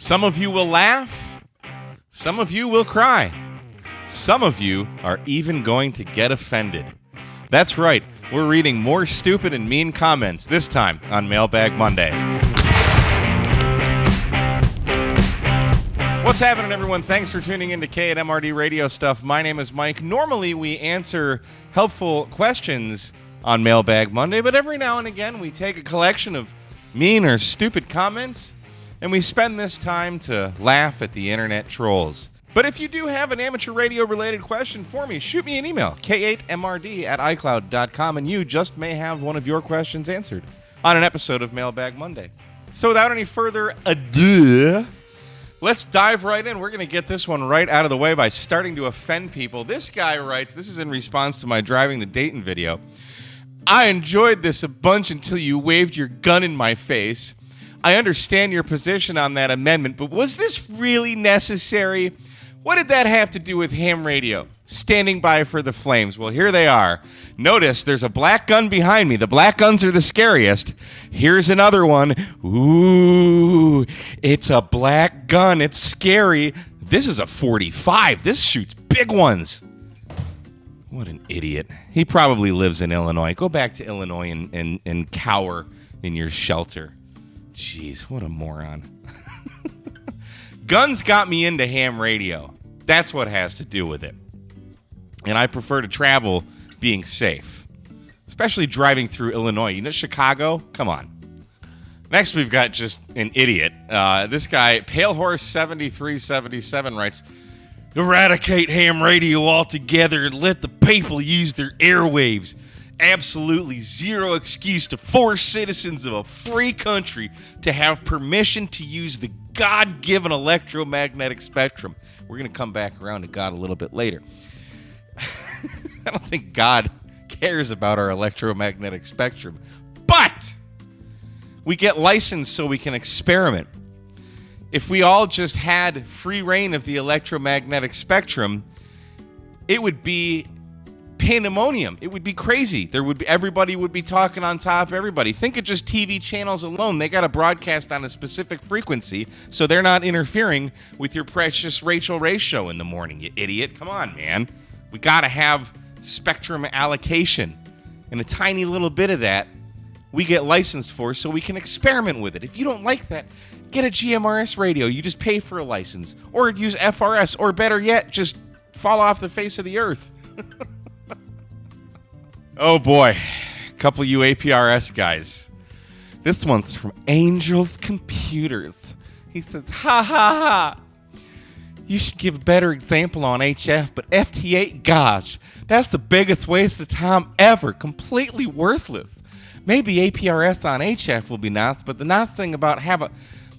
Some of you will laugh. Some of you will cry. Some of you are even going to get offended. That's right. We're reading more stupid and mean comments, this time on Mailbag Monday. What's happening, everyone? Thanks for tuning in to K8MRD Radio Stuff. My name is Mike. Normally, we answer helpful questions on Mailbag Monday, but every now and again, we take a collection of mean or stupid comments, and we spend this time to laugh at the internet trolls. But if you do have an amateur radio-related question for me, shoot me an email, K8MRD@iCloud.com, and you just may have one of your questions answered on an episode of Mailbag Monday. So without any further ado, let's dive right in. We're going to get this one right out of the way by starting to offend people. This guy writes, this is in response to my driving to Dayton video. I enjoyed this a bunch until you waved your gun in my face. I understand your position on that amendment, but was this really necessary? What did that have to do with ham radio? Standing by for the flames. Well, here they are. Notice there's a black gun behind me. The black guns are the scariest. Here's another one. Ooh, it's a black gun. It's scary. This is a 45. This shoots big ones. What an idiot. He probably lives in Illinois. Go back to Illinois and cower in your shelter. Jeez, what a moron. Guns got me into ham radio. That's what has to do with it. And I prefer to travel being safe, especially driving through Illinois. You know, Chicago? Come on. Next, we've got just an idiot. This guy, PaleHorse7377, writes, eradicate ham radio altogether and let the people use their airwaves. Absolutely zero excuse to force citizens of a free country to have permission to use the God-given electromagnetic spectrum. We're going to come back around to God a little bit later. I don't think God cares about our electromagnetic spectrum, but we get licensed so we can experiment. If we all just had free reign of the electromagnetic spectrum, it would be pandemonium. It would be crazy. Everybody would be talking on top of everybody. Think of just TV channels alone. They got to broadcast on a specific frequency, so they're not interfering with your precious Rachel Ray show in the morning, you idiot. Come on, man. We got to have spectrum allocation. And a tiny little bit of that we get licensed for so we can experiment with it. If you don't like that, get a GMRS radio. You just pay for a license. Or use FRS. Or better yet, just fall off the face of the earth. Oh boy, a couple of you APRS guys. This one's from Angel's Computers. He says, ha ha ha. You should give a better example on HF, but FT8, gosh, that's the biggest waste of time ever. Completely worthless. Maybe APRS on HF will be nice, but the nice thing about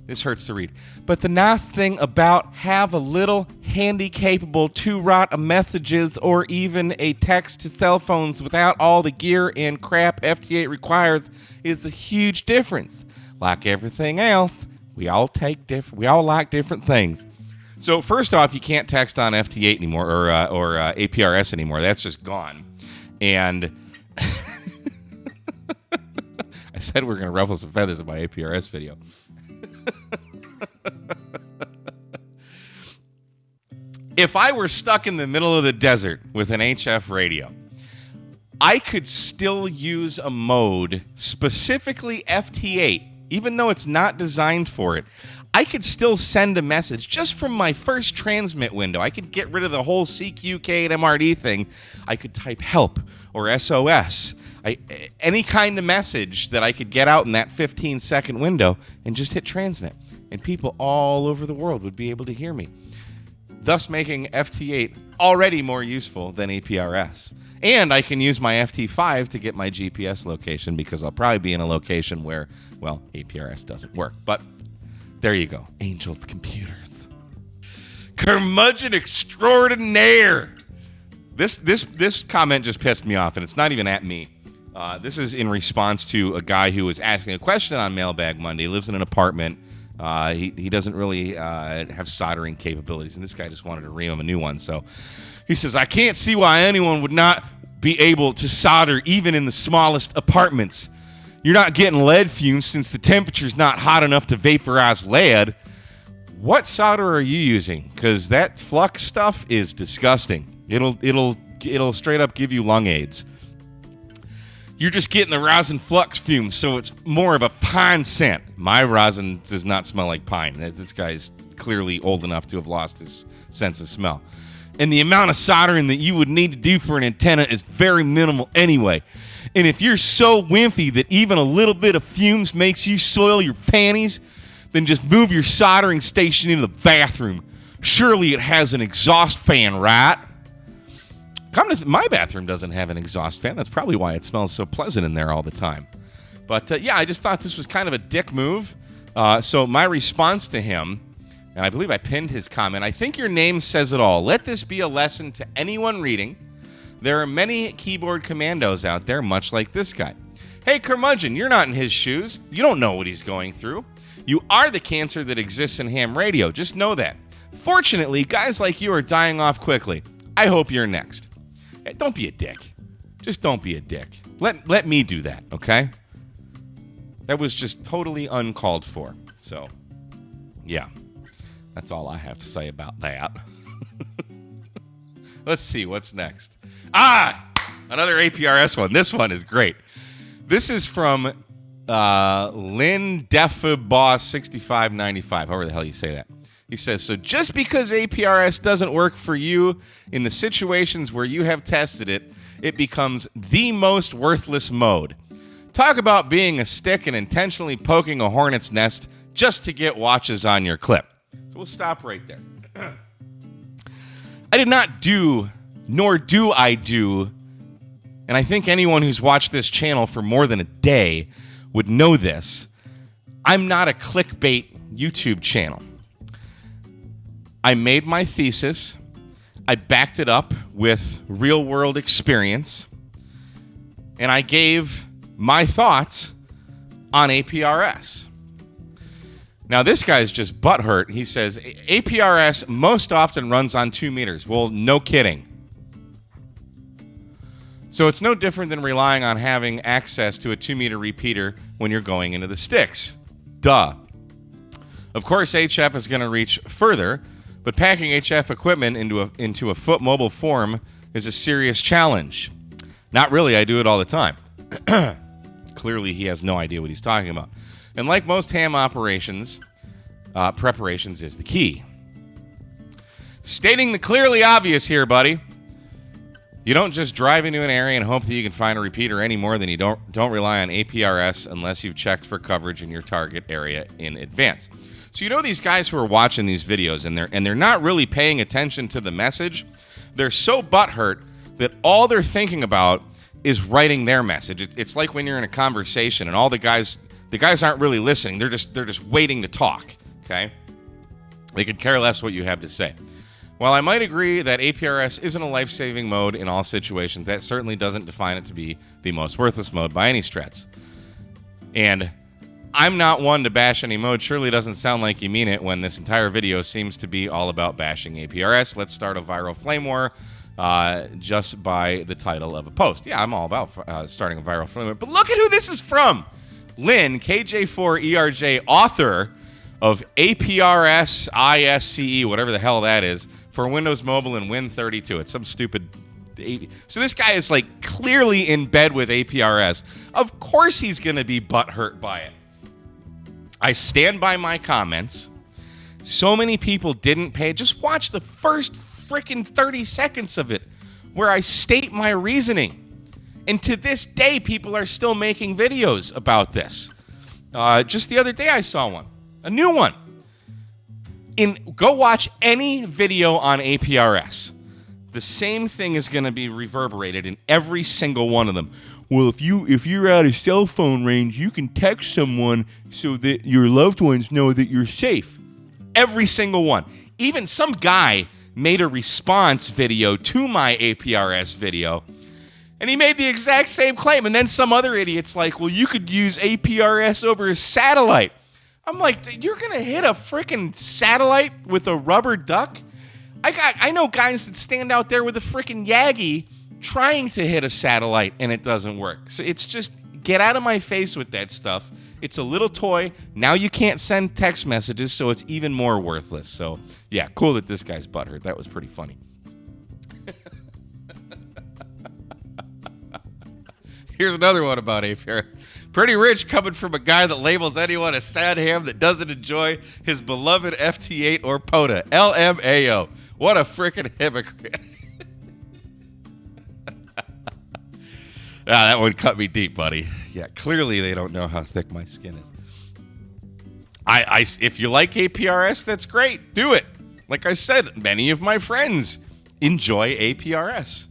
this hurts to read. But the nice thing about have a little handy-capable to write a messages or even a text to cell phones without all the gear and crap FT8 requires is a huge difference. Like everything else, we all like different things. So first off, you can't text on FT8 anymore or APRS anymore. That's just gone. And I said we're going to ruffle some feathers in my APRS video. If I were stuck in the middle of the desert with an HF radio, I could still use a mode, specifically FT8, even though it's not designed for it. I could still send a message just from my first transmit window. I could get rid of the whole CQ K8MRD thing. I could type help or SOS. Any kind of message that I could get out in that 15-second window and just hit transmit. And people all over the world would be able to hear me, thus making FT8 already more useful than APRS. And I can use my FT5 to get my GPS location because I'll probably be in a location where, well, APRS doesn't work. But there you go. Angel's Computers. Curmudgeon extraordinaire. This comment just pissed me off, and it's not even at me. This is in response to a guy who was asking a question on Mailbag Monday. He lives in an apartment. He doesn't really have soldering capabilities, and this guy just wanted to ream him a new one. So he says, I can't see why anyone would not be able to solder even in the smallest apartments. You're not getting lead fumes since the temperature's not hot enough to vaporize lead. what solder are you using? Because that flux stuff is disgusting. It'll straight up give you lung aids. You're just getting the rosin flux fumes, so it's more of a pine scent. My rosin does not smell like pine. This guy's clearly old enough to have lost his sense of smell. And the amount of soldering that you would need to do for an antenna is very minimal anyway. And if you're so wimpy that even a little bit of fumes makes you soil your panties, then just move your soldering station into the bathroom. Surely it has an exhaust fan, right? My bathroom doesn't have an exhaust fan. That's probably why it smells so pleasant in there all the time. But yeah, I just thought this was kind of a dick move. So my response to him, and I believe I pinned his comment, I think your name says it all. Let this be a lesson to anyone reading. There are many keyboard commandos out there, much like this guy. Hey, curmudgeon, you're not in his shoes. You don't know what he's going through. You are the cancer that exists in ham radio. Just know that. Fortunately, guys like you are dying off quickly. I hope you're next. Hey, don't be a dick. Just don't be a dick. Let me do that, okay? That was just totally uncalled for. So, yeah. That's all I have to say about that. Let's see, what's next? Another APRS one. This one is great. This is from Lynn Boss 6595, however the hell you say that. He says, so just because APRS doesn't work for you in the situations where you have tested it, it becomes the most worthless mode. Talk about being a stick and intentionally poking a hornet's nest just to get watches on your clip. So we'll stop right there. I did not do, nor do I do, and I think anyone who's watched this channel for more than a day would know this, I'm not a clickbait YouTube channel. I made my thesis, I backed it up with real-world experience, and I gave my thoughts on APRS. Now, this guy's just butthurt. He says, APRS most often runs on 2 meters. Well, no kidding. So it's no different than relying on having access to a 2-meter repeater when you're going into the sticks. Duh. Of course, HF is going to reach further, but packing HF equipment into a foot mobile form is a serious challenge. Not really, I do it all the time. Clearly, he has no idea what he's talking about. And like most ham operations, preparations is the key. Stating the clearly obvious here, buddy. You don't just drive into an area and hope that you can find a repeater any more than you don't rely on APRS unless you've checked for coverage in your target area in advance. So you know these guys who are watching these videos and they're not really paying attention to the message. They're so butthurt that all they're thinking about is writing their message. It's like when you're in a conversation and all the guys aren't really listening. They're just waiting to talk. Okay, they could care less what you have to say. While I might agree that APRS isn't a life-saving mode in all situations, that certainly doesn't define it to be the most worthless mode by any stretch. And I'm not one to bash any mode. Surely doesn't sound like you mean it when this entire video seems to be all about bashing APRS. Let's start a viral flame war just by the title of a post. Yeah, I'm all about starting a viral flame war. But look at who this is from. Lynn, KJ4ERJ, author of APRS ISCE, whatever the hell that is, for Windows Mobile and Win32. It's some stupid... So this guy is like clearly in bed with APRS. Of course he's going to be butthurt by it. I stand by my comments. So many people didn't pay. Just watch the first freaking 30 seconds of it where I state my reasoning. And to this day, people are still making videos about this. Just the other day, I saw one. A new one. Go watch any video on APRS. The same thing is going to be reverberated in every single one of them. Well, if you're out of cell phone range, you can text someone so that your loved ones know that you're safe. Every single one. Even some guy made a response video to my APRS video, and he made the exact same claim. And then some other idiot's like, well, you could use APRS over a satellite. I'm like, you're going to hit a freaking satellite with a rubber duck? I know guys that stand out there with a freaking Yagi trying to hit a satellite and it doesn't work. So it's just, get out of my face with that stuff It's a little toy. Now you can't send text messages, so it's even more worthless. So, yeah, cool that this guy's butthurt. That was pretty funny. Here's another one about APRS. Pretty rich coming from a guy that labels anyone a sad ham that doesn't enjoy his beloved FT8 or POTA. LMAO. What a freaking hypocrite. That one cut me deep, buddy. Yeah, clearly they don't know how thick my skin is. If you like APRS, that's great. Do it. Like I said, many of my friends enjoy APRS.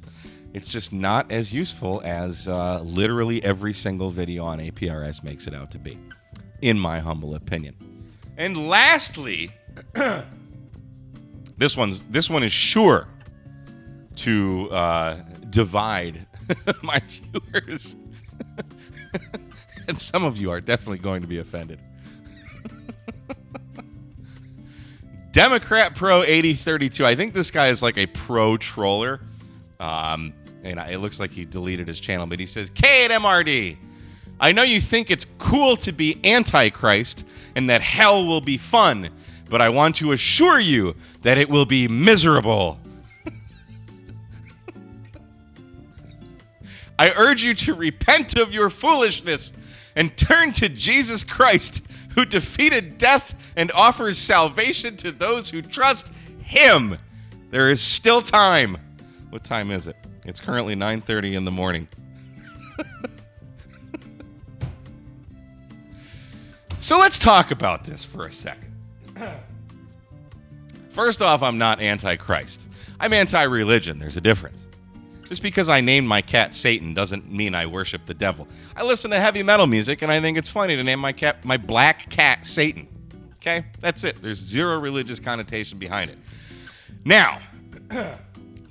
It's just not as useful as literally every single video on APRS makes it out to be, in my humble opinion. And lastly, this one is sure to divide my viewers. And some of you are definitely going to be offended. Democrat Pro 8032. I think this guy is like a pro troller. And it looks like he deleted his channel, but he says, K8MRD. I know you think it's cool to be Antichrist and that hell will be fun, but I want to assure you that it will be miserable. I urge you to repent of your foolishness and turn to Jesus Christ, who defeated death and offers salvation to those who trust him. There is still time. What time is it? It's currently 9:30 in the morning. So let's talk about this for a second. First off, I'm not anti-Christ. I'm anti-religion. There's a difference. Just because I named my cat Satan doesn't mean I worship the devil. I listen to heavy metal music, and I think it's funny to name my black cat Satan. Okay? That's it. There's zero religious connotation behind it. Now,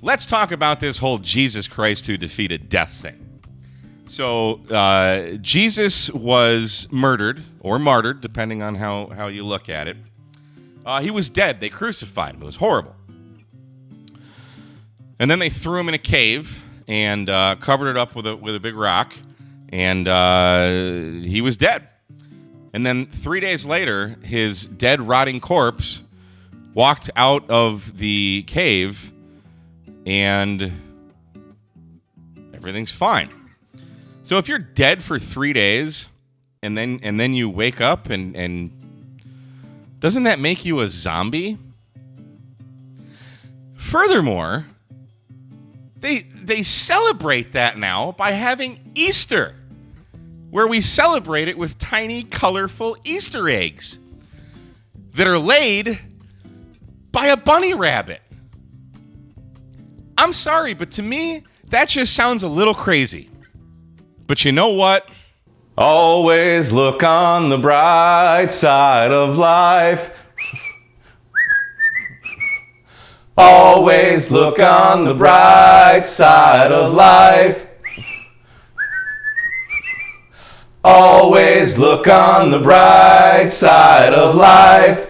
let's talk about this whole Jesus Christ who defeated death thing. So, Jesus was murdered, or martyred, depending on how you look at it. He was dead. They crucified him. It was horrible. And then they threw him in a cave and covered it up with a big rock, and he was dead. And then 3 days later, his dead, rotting corpse walked out of the cave, and everything's fine. So if you're dead for 3 days, and then you wake up, and doesn't that make you a zombie? Furthermore, They celebrate that now by having Easter, where we celebrate it with tiny, colorful Easter eggs that are laid by a bunny rabbit. I'm sorry, but to me, that just sounds a little crazy. But you know what? Always look on the bright side of life. Always look on the bright side of life. Always look on the bright side of life.